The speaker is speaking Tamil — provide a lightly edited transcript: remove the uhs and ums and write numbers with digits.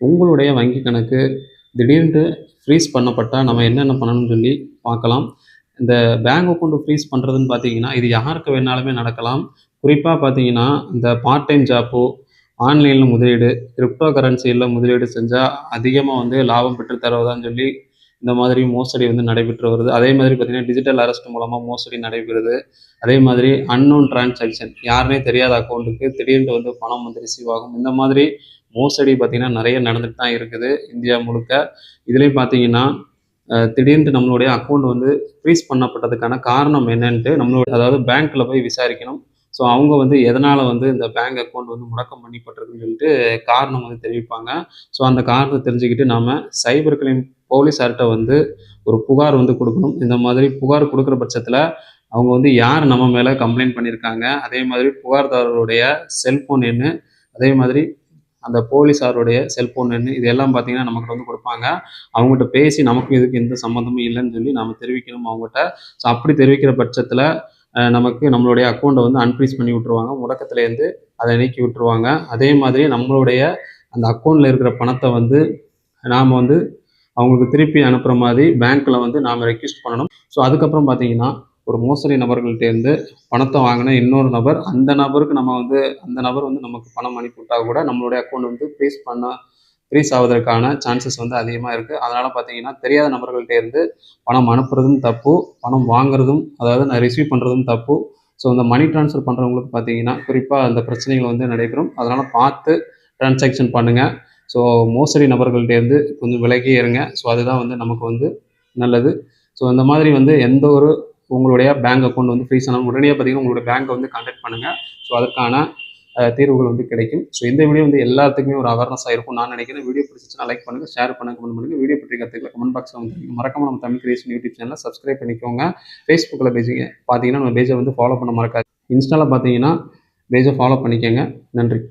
உங்களுடைய வங்கி கணக்கு திடீர்னு ஃப்ரீஸ் பண்ணப்பட்டா நம்ம என்னென்ன பண்ணணும்னு சொல்லி பார்க்கலாம். இந்த பேங்க் அக்கவுண்ட் ஃப்ரீஸ் பண்ணுறதுன்னு பார்த்தீங்கன்னா, இது யாருக்கு வேணாலுமே நடக்கலாம். குறிப்பா பார்த்தீங்கன்னா, இந்த பார்ட் டைம் ஜாப்போ, ஆன்லைன்ல முதலீடு, கிரிப்டோ கரன்சில முதலீடு செஞ்சா அதிகமா வந்து லாபம் பெற்று தருவதான்னு சொல்லி இந்த மாதிரி மோசடி வந்து நடைபெற்று வருது. அதே மாதிரி பார்த்தீங்கன்னா, டிஜிட்டல் அரெஸ்ட் மூலமா மோசடி நடைபெறுது. அதே மாதிரி அன்னோன் டிரான்சாக்ஷன் யாருன்னே தெரியாத அக்கவுண்ட்டுக்கு திடீர்னு வந்து பணம் வந்து ரிசீவ் ஆகும். இந்த மாதிரி மோசடி பார்த்தீங்கன்னா, நெறைய நடந்துட்டு தான் இருக்குது இந்தியா முழுக்க. இதுலயும் பார்த்தீங்கன்னா, திடீர்னு நம்மளுடைய அக்கவுண்ட் வந்து ஃப்ரீஸ் பண்ணப்பட்டதுக்கான காரணம் என்னன்ட்டு அதாவது பேங்க்ல போய் விசாரிக்கணும். ஸோ அவங்க வந்து எதனால வந்து இந்த பேங்க் அக்கவுண்ட் வந்து முடக்கம் பண்ணப்பட்டிருக்குன்னு சொல்லிட்டு காரணம் வந்து தெரிவிப்பாங்க. ஸோ அந்த காரணத்த தெரிஞ்சுக்கிட்டு நாம சைபர் கிரைம் போலீஸார்ட்ட வந்து ஒரு புகார் வந்து குடுக்கணும். இந்த மாதிரி புகார் குடுக்குற பட்சத்தில, அவங்க வந்து யார் நம்ம மேல கம்ப்ளைண்ட் பண்ணியிருக்காங்க, அதே மாதிரி புகார்தாரருடைய செல்ஃபோன் எண்ணு, அதே மாதிரி அந்த போலீஸாருடைய செல்ஃபோன் எண் இது எல்லாம் பார்த்தீங்கன்னா, நம்மகிட்ட வந்து குடுப்பாங்க. அவங்ககிட்ட பேசி நமக்கும் இதுக்கும் எந்த சம்மந்தமும் இல்லன்னு சொல்லி நாம தெரிவிக்கணும் அவங்கட்ட. ஸோ அப்படி தெரிவிக்கிற பட்சத்தில, நமக்கு நம்மளுடைய அக்கவுண்ட்ட வந்து அன்ஃப்ரீஸ் பண்ணி விட்டுருவாங்க. முடக்கத்திலேருந்து அத நீக்கி விட்டுருவாங்க. அதே மாதிரி நம்மளுடைய அந்த அக்கவுண்ட்ல இருக்கிற பணத்த வந்து நாம வந்து அவங்களுக்கு திருப்பி அனுப்புற மாதிரி பேங்க்ல வந்து நாம ரெக்வெஸ்ட் பண்ணணும். ஸோ அதுக்கப்புறம் பார்த்தீங்கன்னா, ஒரு மோசடி நபர்கள்ட்டேருந்து பணத்த வாங்குன இன்னொரு நபர், அந்த நபருக்கு நம்ம வந்து அந்த நபர் வந்து நமக்கு பணம் அனுப்பிவிட்டா கூட நம்மளுடைய அக்கவுண்ட் வந்து ஃப்ரீஸ் ஆவதற்கான சான்சஸ் வந்து அதிகமா இருக்கு. அதனால பார்த்தீங்கன்னா, தெரியாத நபர்கள்ட்ட இருந்து பணம் அனுப்புறதும் தப்பு, பணம் வாங்குறதும் அதாவது நான் ரிசீவ் பண்றதும் தப்பு. ஸோ இந்த மணி ட்ரான்ஸ்ஃபர் பண்றவங்களுக்கு பார்த்தீங்கன்னா, குறிப்பா அந்த பிரச்சனைகள் வந்து நடைபெறும். அதனால பார்த்து டிரான்சாக்ஷன் பண்ணுங்க. ஸோ மோசடி நபர்கள்ட்டேருந்து கொஞ்சம் விலகியே இருங்க. ஸோ அதுதான் வந்து நமக்கு வந்து நல்லது. ஸோ இந்த மாதிரி வந்து எந்த ஒரு உங்களுடைய பேங்க் அக்கவுண்ட் வந்து ஃப்ரீஸ் ஆனாலும் உடனே பார்த்தீங்கன்னா, உங்களுடைய பேங்க்க வந்து கான்டாக்ட் பண்ணுங்க. ஸோ அதற்கான தீர்வுகள் வந்து கிடைக்கும். ஸோ இந்த வீடியோ வந்து எல்லாத்துக்குமே ஒரு அவேர்னஸா இருக்கும்னு நான் நினைக்கிறேன். வீடியோ பிடிச்சிச்சுன்னா லைக் பண்ணுங்க, ஷேர் பண்ணுங்க, கமெண்ட் பண்ணுங்க. வீடியோ பற்றிய கருத்துக்களை கமெண்ட் பாக்ஸ்ல வந்து தெரிவிங்க. மறக்காம நம்ம தமிழ் கிரியேஷன் யூடியூப் சேனலை சப்ஸ்கிரைப் பண்ணிக்கோங்க. Facebookல பார்த்தீங்கன்னா, நம்ம பேஜை வந்து ஃபாலோ பண்ண மறக்காதீங்க. இன்ஸ்டால பார்த்தீங்கன்னா, பேஜை ஃபாலோ பண்ணிக்கங்க. நன்றி.